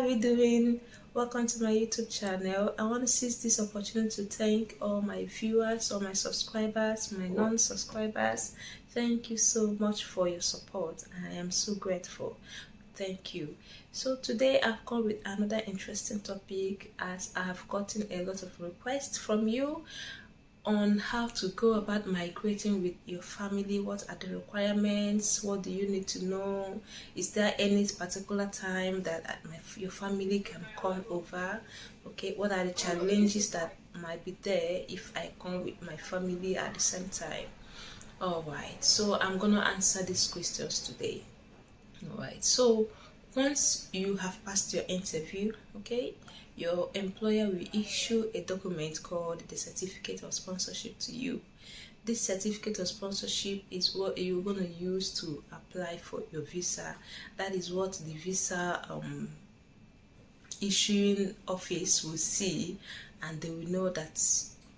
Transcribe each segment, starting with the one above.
are we doing? Welcome to my YouTube channel. I want to seize this opportunity to thank all my viewers, all my subscribers, my non-subscribers. Thank you so much for your support. I am so grateful. Thank you. So today I've come with another interesting topic, as I have gotten a lot of requests from you on how to go about migrating with your family. What are the requirements? What do you need to know? Is there any particular time that your family can come over? Okay, what are the challenges that might be there if I come with my family at the same time? All right, so I'm gonna answer these questions today. All right, so once you have passed your interview, okay, your employer will issue a document called the certificate of sponsorship to you. This certificate of sponsorship is what you're going to use to apply for your visa. That is what the visa issuing office will see, and they will know that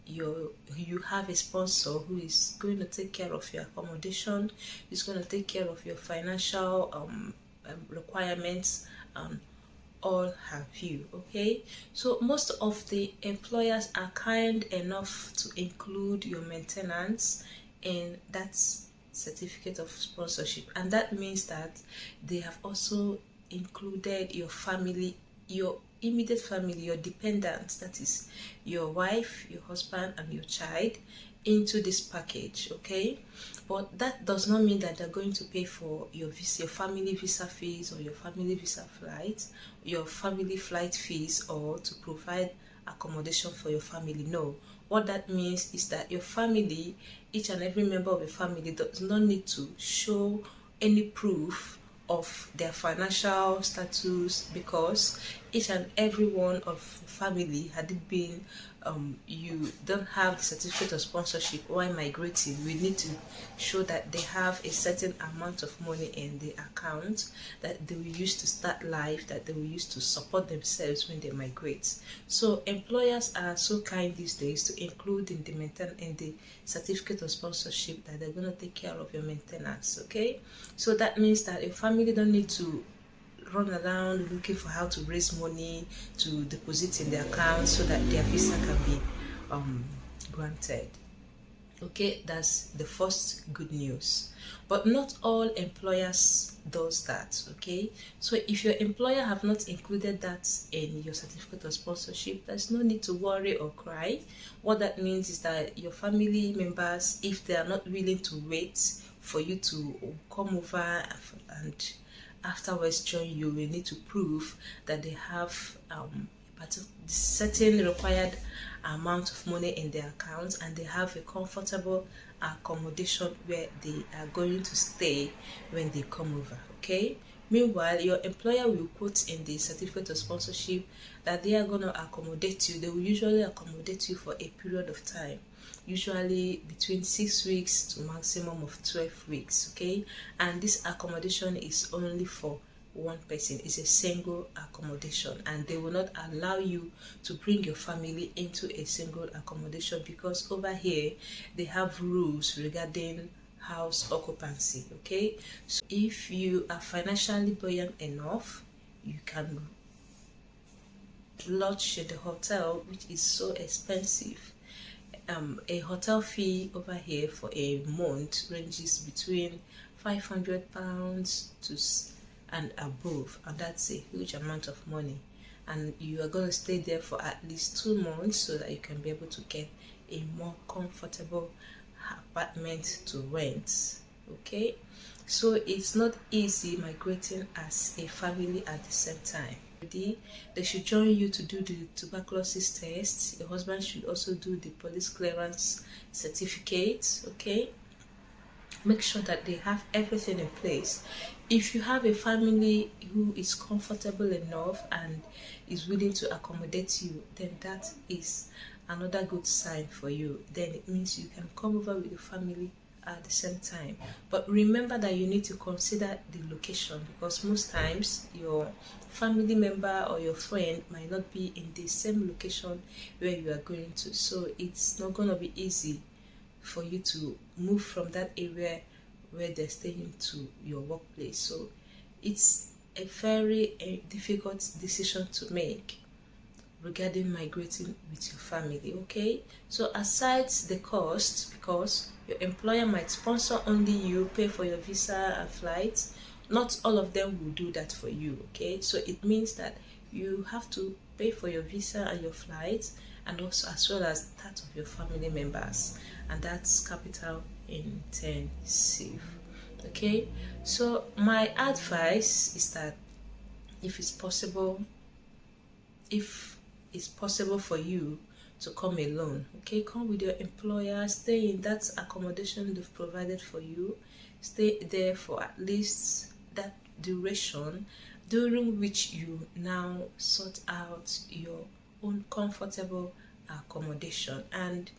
you have a sponsor who is going to take care of your accommodation, is going to take care of your financial requirements, all have you. Okay, so most of the employers are kind enough to include your maintenance in that certificate of sponsorship, and that means that they have also included your family, your immediate family, your dependents, that is your wife, your husband, and your child, into this package. Okay, but that does not mean that they're going to pay for your visa, your family visa fees, or your family visa flight, your family flight fees, or to provide accommodation for your family. No, what that means is that your family, each and every member of your family, does not need to show any proof of their financial status, because each and every one of family, had it been you don't have the certificate of sponsorship while migrating, we need to show that they have a certain amount of money in the account that they will use to start life, that they will use to support themselves when they migrate. So employers are so kind these days to include in the certificate of sponsorship that they're going to take care of your maintenance. Okay, so that means that your family don't need to run around looking for how to raise money to deposit in the account so that their visa can be granted. Okay, that's the first good news. But not all employers does that. Okay, so if your employer have not included that in your certificate of sponsorship, there's no need to worry or cry. What that means is that your family members, if they are not willing to wait for you to come over and afterwards join you, will need to prove that they have certain required amount of money in their accounts, and they have a comfortable accommodation where they are going to stay when they come over. Okay, meanwhile, your employer will put in the certificate of sponsorship that they are going to accommodate you. They will usually accommodate you for a period of time, usually between 6 weeks to maximum of 12 weeks. Okay, and this accommodation is only for one person. It's a single accommodation, and they will not allow you to bring your family into a single accommodation, because over here they have rules regarding house occupancy. Okay, so if you are financially buoyant enough, you can lodge in the hotel, which is so expensive. A hotel fee over here for a month ranges between £500 to and above, and that's a huge amount of money, and you are going to stay there for at least 2 months so that you can be able to get a more comfortable apartment to rent. Okay, so it's not easy migrating as a family at the same time. They should join you to do the tuberculosis test. Your husband should also do the police clearance certificate. Okay, make sure that they have everything in place. If you have a family who is comfortable enough and is willing to accommodate you, then that is another good sign for you. Then it means you can come over with your family at the same time. But remember that you need to consider the location, because most times your family member or your friend might not be in the same location where you are going to, so it's not going to be easy for you to move from that area where they're staying to your workplace. So it's a very difficult decision to make regarding migrating with your family. Okay, so aside the cost, because your employer might sponsor only you, pay for your visa and flights, not all of them will do that for you. Okay, so it means that you have to pay for your visa and your flights, and also as well as that of your family members, and that's capital intensive. Okay, so my advice is that if it's possible, if it's possible for you to come alone, okay, come with your employer, stay in that accommodation they've provided for you, stay there for at least that duration, during which you now sort out your own comfortable accommodation. And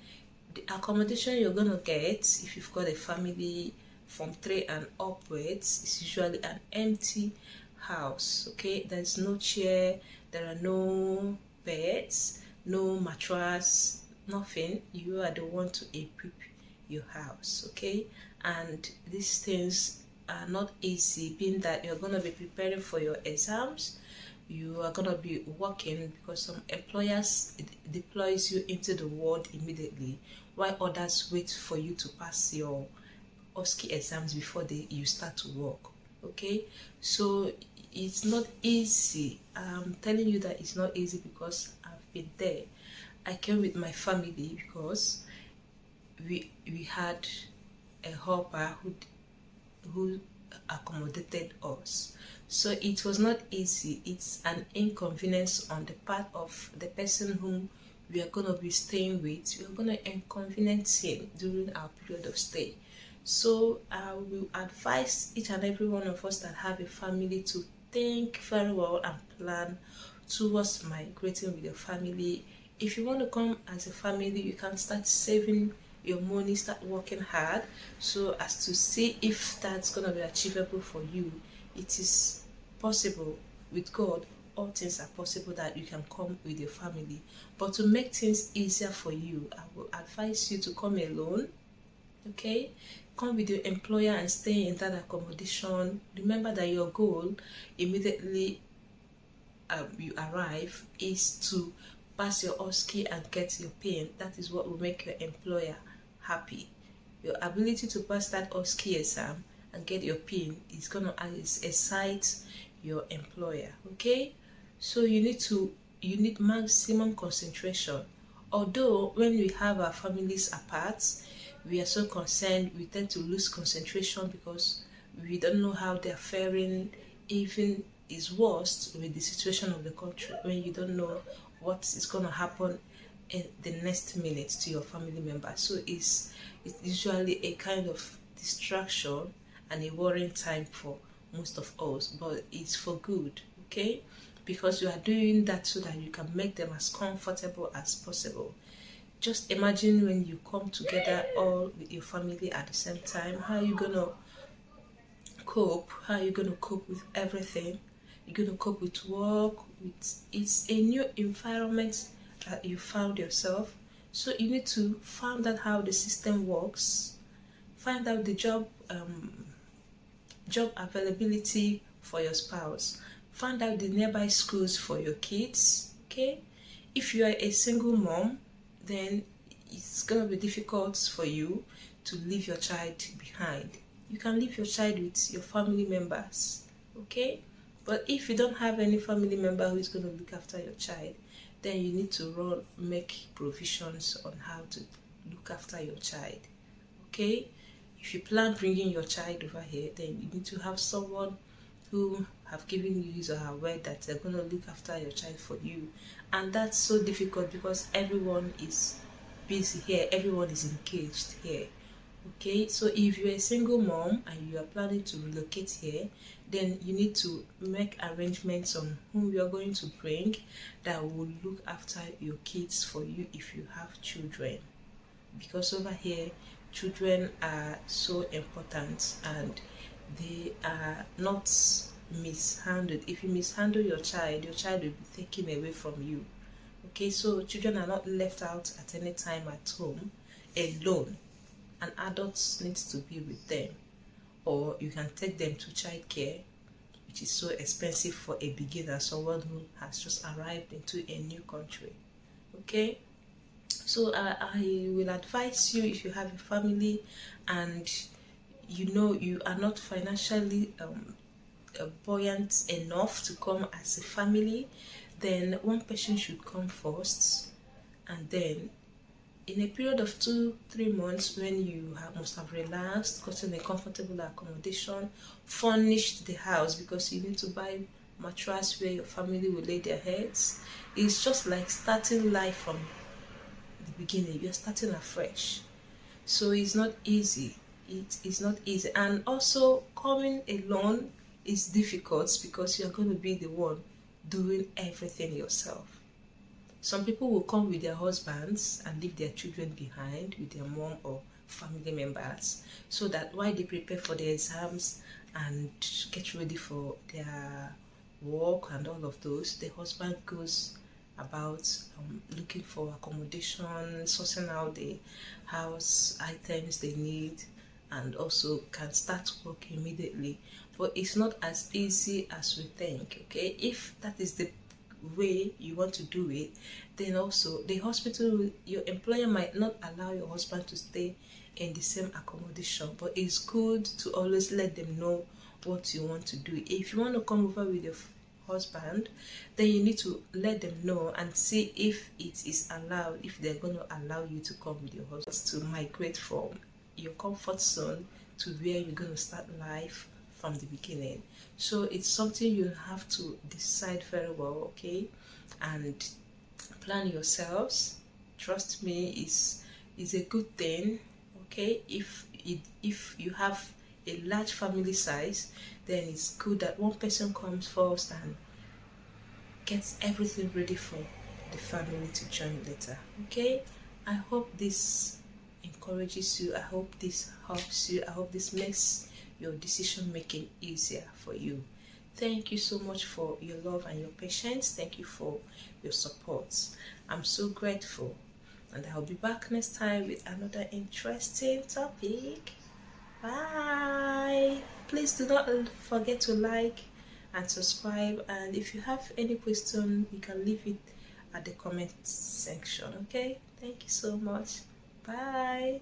the accommodation you're gonna get, if you've got a family from 3 and upwards, is usually an empty house. Okay, there's no chair, there are no beds, no mattress, nothing. You are the one to equip your house. Okay, and these things are not easy, being that you're going to be preparing for your exams, you are going to be working, because some employers deploys you into the world immediately, while others wait for you to pass your OSCE exams before you start to work. Okay, so it's not easy. I'm telling you that it's not easy because I've been there. I came with my family because we had a helper who accommodated us. So it was not easy. It's an inconvenience on the part of the person whom we are going to be staying with. We are going to inconvenience him during our period of stay. So I will advise each and every one of us that have a family to think very well and plan towards migrating with your family. If you want to come as a family, you can start saving your money, start working hard, so as to see if that's going to be achievable for you. It is possible. With God, all things are possible that you can come with your family. But to make things easier for you, I will advise you to come alone. Okay, come with your employer and stay in that accommodation. Remember that your goal immediately you arrive is to pass your OSCE and get your PIN. That is what will make your employer happy. Your ability to pass that OSCE exam and get your PIN is gonna excite your employer. Okay, so you need maximum concentration. Although when we have our families apart, we are so concerned, we tend to lose concentration because we don't know how they're faring. Even is worse with the situation of the country, when you don't know what is going to happen in the next minute to your family member. So it's usually a kind of distraction and a worrying time for most of us, but it's for good. Okay, because you are doing that so that you can make them as comfortable as possible. Just imagine when you come together all with your family at the same time, how are you gonna cope? How are you gonna cope with everything? You're gonna cope with work, it's a new environment that you found yourself. So you need to find out how the system works, find out the job availability for your spouse, find out the nearby schools for your kids. Okay, if you are a single mom, then it's gonna be difficult for you to leave your child behind. You can leave your child with your family members. Okay, but if you don't have any family member who is going to look after your child, then you need to make provisions on how to look after your child. Okay, if you plan bringing your child over here, then you need to have someone who have given you his or her word that they're going to look after your child for you. And that's so difficult because everyone is busy here, everyone is engaged here. Okay, so if you're a single mom and you are planning to relocate here, then you need to make arrangements on whom you are going to bring that will look after your kids for you if you have children. Because over here, children are so important and they are not mishandled. If you mishandle your child will be taken away from you. Okay, so children are not left out at any time at home alone. And adults need to be with them, or you can take them to childcare. which is so expensive for a beginner, someone who has just arrived into a new country. Okay, so I will advise you, if you have a family and you know you are not financially buoyant enough to come as a family, then one person should come first, and then in a period of 2-3 months, when you must have relaxed, gotten a comfortable accommodation, furnished the house, because you need to buy mattress where your family will lay their heads. It's just like starting life from the beginning. You're starting afresh, so it's not easy. It is not easy, and also coming alone is difficult because you're going to be the one doing everything yourself. Some people will come with their husbands and leave their children behind with their mom or family members, so that while they prepare for their exams and get ready for their work and all of those, the husband goes about looking for accommodation, sourcing out the house items they need, and also can start work immediately. But it's not as easy as we think. Okay, if that is the way you want to do it, then also the hospital, your employer might not allow your husband to stay in the same accommodation, but it's good to always let them know what you want to do. If you want to come over with your husband, then you need to let them know and see if it is allowed, if they're going to allow you to come with your husband, to migrate from your comfort zone to where you're going to start life from the beginning. So it's something you have to decide very well, okay, and plan yourselves. Trust me, is a good thing. Okay, if you have a large family size, then it's good that one person comes first and gets everything ready for the family to join later. Okay, I hope this encourages you. I hope this helps you. I hope this makes your decision making easier for you. Thank you so much for your love and your patience. Thank you for your support. I'm so grateful, and I'll be back next time with another interesting topic. Bye. Please do not forget to like and subscribe, and if you have any question, you can leave it at the comment section. Okay, thank you so much. Bye.